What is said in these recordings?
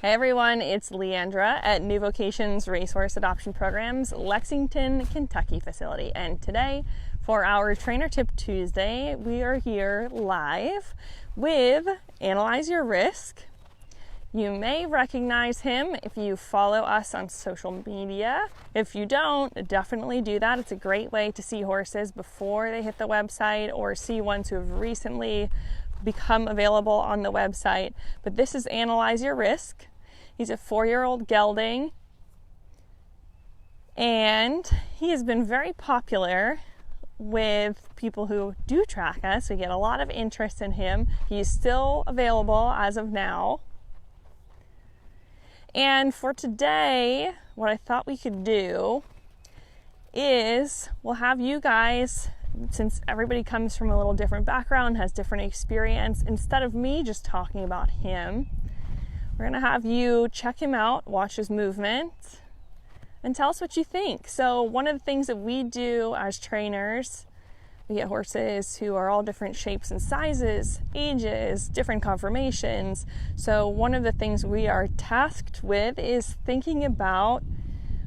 Hey everyone, it's Leandra at New Vocations Racehorse Adoption Program's Lexington, Kentucky facility. And today, for our Trainer Tip Tuesday, we are here live with Analyze Your Risk. You may recognize him if you follow us on social media. If you don't, definitely do that. It's a great way to see horses before they hit the website or see ones who have recently become available on the website. But this is Analyze Your Risk. He's a 4-year-old gelding, and he has been very popular with people who do track us. We get a lot of interest in him. He's still available as of now. And for today, what I thought we could do is we'll have you guys, since everybody comes from a little different background, has different experience, instead of me just talking about him, we're going to have you check him out, watch his movement, and tell us what you think. So one of the things that we do as trainers, we get horses who are all different shapes and sizes, ages, different conformations. So one of the things we are tasked with is thinking about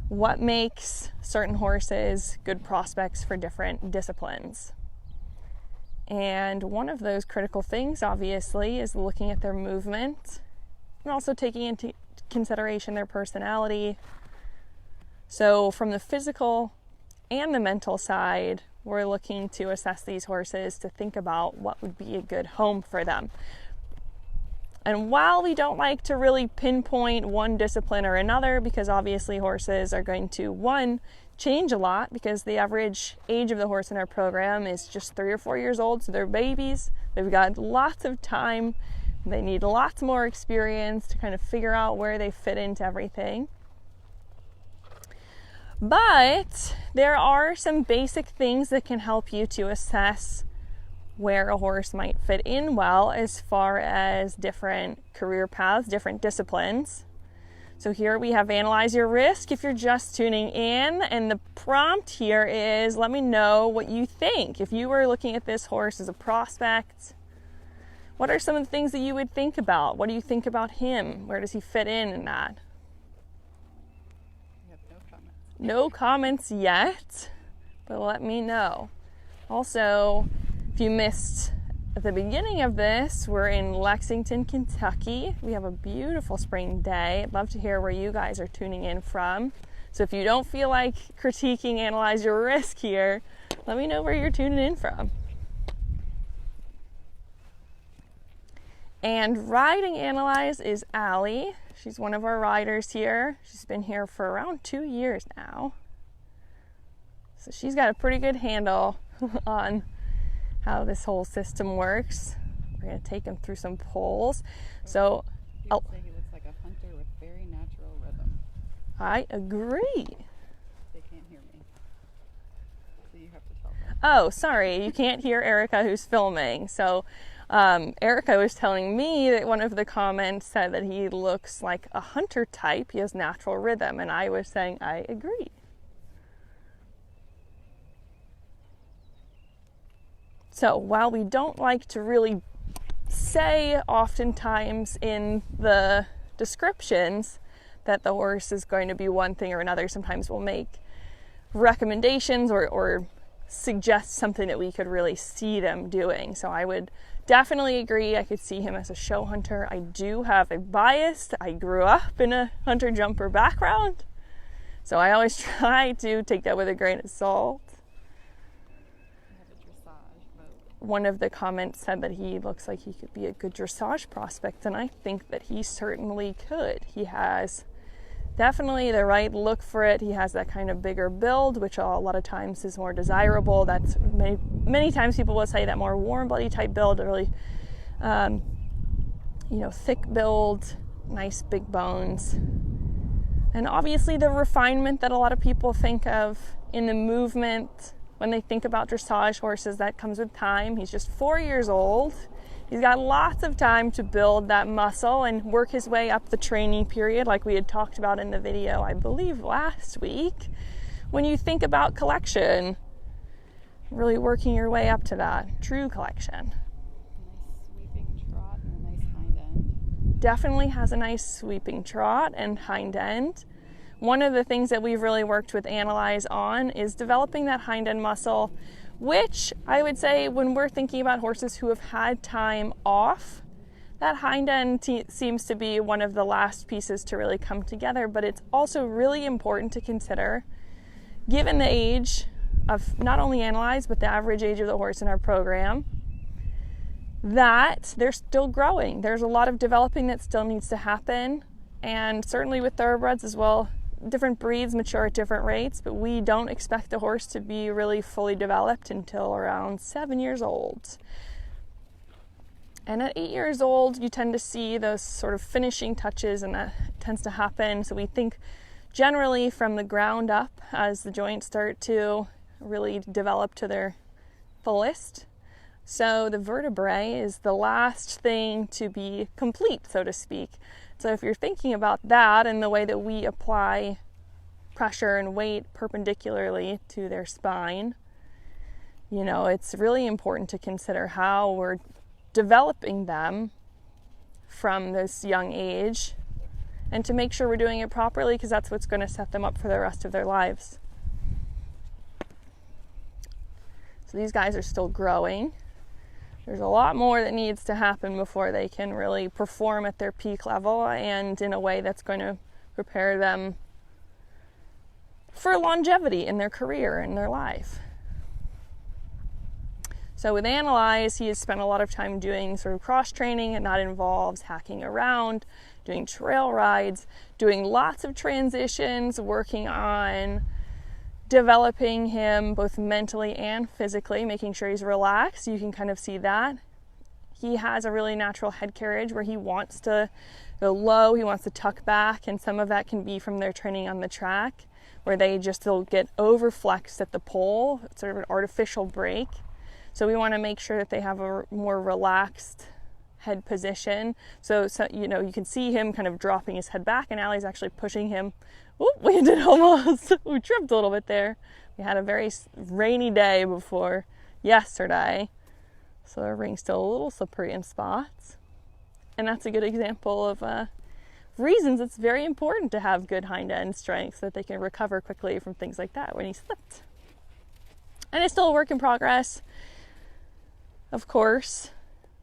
what makes certain horses good prospects for different disciplines. And one of those critical things, obviously, is looking at their movement and also taking into consideration their personality. So from the physical and the mental side, we're looking to assess these horses to think about what would be a good home for them. And while we don't like to really pinpoint one discipline or another, because obviously horses are going to, one, change a lot, because the average age of the horse in our program is just 3 or 4 years old, so they're babies. They've got lots of time. They need lots more experience to kind of figure out where they fit into everything. But there are some basic things that can help you to assess where a horse might fit in well as far as different career paths, different disciplines. So here we have Analyze Your Risk if you're just tuning in, and the prompt here is let me know what you think. If you were looking at this horse as a prospect, what are some of the things that you would think about? What do you think about him? Where does he fit in that? We have no comments. No comments yet, but let me know. Also, if you missed at the beginning of this, we're in Lexington, Kentucky. We have a beautiful spring day. I'd love to hear where you guys are tuning in from. So if you don't feel like critiquing Analyze Your Risk here, let me know where you're tuning in from. And riding Analyze is Allie. She's one of our riders here. She's been here for around 2 years now. So she's got a pretty good handle on how this whole system works. We're going to take him through some polls. So People say he looks like a hunter with very natural rhythm. I agree. They can't hear me, so you have to tell them. Oh, sorry, you can't hear Erica who's filming. So Erica was telling me that one of the comments said that he looks like a hunter type. He has natural rhythm, and I was saying I agree. So while we don't like to really say oftentimes in the descriptions that the horse is going to be one thing or another, sometimes we'll make recommendations or suggest something that we could really see them doing. So I would definitely agree. I could see him as a show hunter. I do have a bias. I grew up in a hunter-jumper background, so I always try to take that with a grain of salt. One of the comments said that he looks like he could be a good dressage prospect, and I think that he certainly could. He has definitely the right look for it. He has that kind of bigger build, which a lot of times is more desirable. That's many times people will say that more warm bloody type build, a really thick build, nice big bones. And obviously the refinement that a lot of people think of in the movement when they think about dressage horses, that comes with time. He's just 4 years old. He's got lots of time to build that muscle and work his way up the training period, like we had talked about in the video, I believe, last week. When you think about collection, really working your way up to that true collection. Nice sweeping trot and a nice hind end. definitely has a nice sweeping trot and hind end. One of the things that we've really worked with Analyze on is developing that hind end muscle, which I would say when we're thinking about horses who have had time off, that hind end seems to be one of the last pieces to really come together, but it's also really important to consider, given the age of not only Analyze, but the average age of the horse in our program, that they're still growing. There's a lot of developing that still needs to happen, and certainly with thoroughbreds as well, different breeds mature at different rates, but we don't expect the horse to be really fully developed until around 7 years old. And at 8 years old, you tend to see those sort of finishing touches, and that tends to happen. So we think generally from the ground up as the joints start to really develop to their fullest. So the vertebrae is the last thing to be complete, so to speak. So if you're thinking about that and the way that we apply pressure and weight perpendicularly to their spine, you know, it's really important to consider how we're developing them from this young age, and to make sure we're doing it properly, because that's what's going to set them up for the rest of their lives. So these guys are still growing. There's a lot more that needs to happen before they can really perform at their peak level and in a way that's going to prepare them for longevity in their career and their life. So with Analyze, he has spent a lot of time doing sort of cross training, and that involves hacking around, doing trail rides, doing lots of transitions, working on developing him both mentally and physically, making sure he's relaxed. You can kind of see that. He has a really natural head carriage where he wants to go low, he wants to tuck back, and some of that can be from their training on the track, where they'll get over-flexed at the pole. It's sort of an artificial break. So we want to make sure that they have a more relaxed head position. So you know, you can see him kind of dropping his head back, and Allie's actually pushing him. Oop, we did almost. We tripped a little bit there. We had a very rainy day before yesterday, so the ring's still a little slippery in spots. And that's a good example of reasons it's very important to have good hind end strength, so that they can recover quickly from things like that when he slipped. And it's still a work in progress, of course,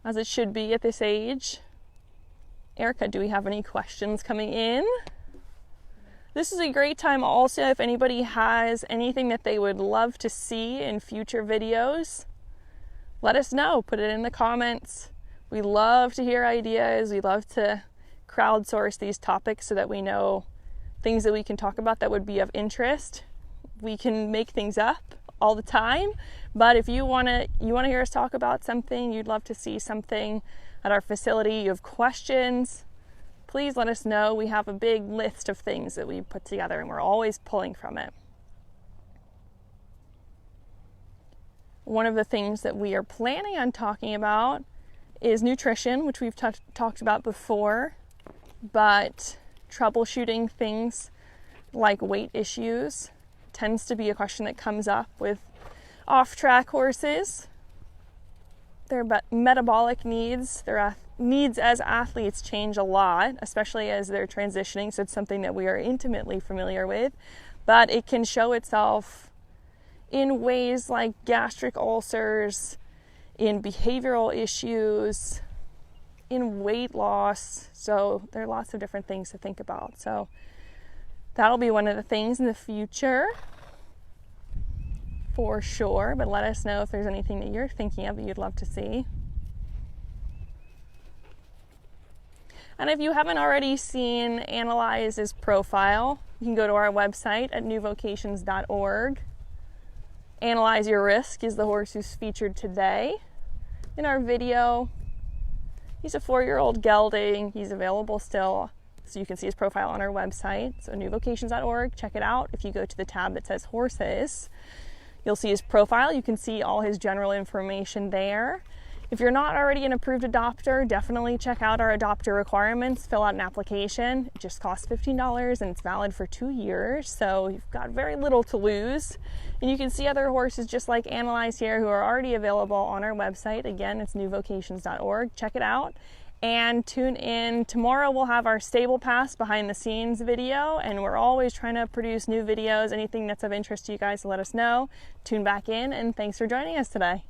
as it should be at this age. Erica, do we have any questions coming in? This is a great time also if anybody has anything that they would love to see in future videos. Let us know. Put it in the comments. We love to hear ideas. We love to crowdsource these topics so that we know things that we can talk about that would be of interest. We can make things up all the time, but if you want to hear us talk about something, you'd love to see something at our facility, you have questions, please let us know. We have a big list of things that we put together, and we're always pulling from it. One of the things that we are planning on talking about is nutrition, which we've talked about before, but troubleshooting things like weight issues tends to be a question that comes up with off-track horses. Their metabolic needs, their needs as athletes change a lot, especially as they're transitioning, so it's something that we are intimately familiar with, but it can show itself in ways like gastric ulcers, in behavioral issues, in weight loss. So there are lots of different things to think about. So that'll be one of the things in the future for sure, but let us know if there's anything that you're thinking of that you'd love to see. And if you haven't already seen Analyze's profile, you can go to our website at newvocations.org. Analyze Your Risk is the horse who's featured today in our video. He's a 4-year-old gelding. He's available still, so you can see his profile on our website. So newvocations.org, check it out. If you go to the tab that says horses, you'll see his profile. You can see all his general information there. If you're not already an approved adopter, definitely check out our adopter requirements. Fill out an application. It just costs $15 and it's valid for 2 years. So you've got very little to lose. And you can see other horses just like Analyze here who are already available on our website. Again, it's newvocations.org. Check it out. And tune in tomorrow. We'll have our stable pass behind the scenes video, and we're always trying to produce new videos. Anything that's of interest to you guys, let us know. Tune back in, and thanks for joining us today.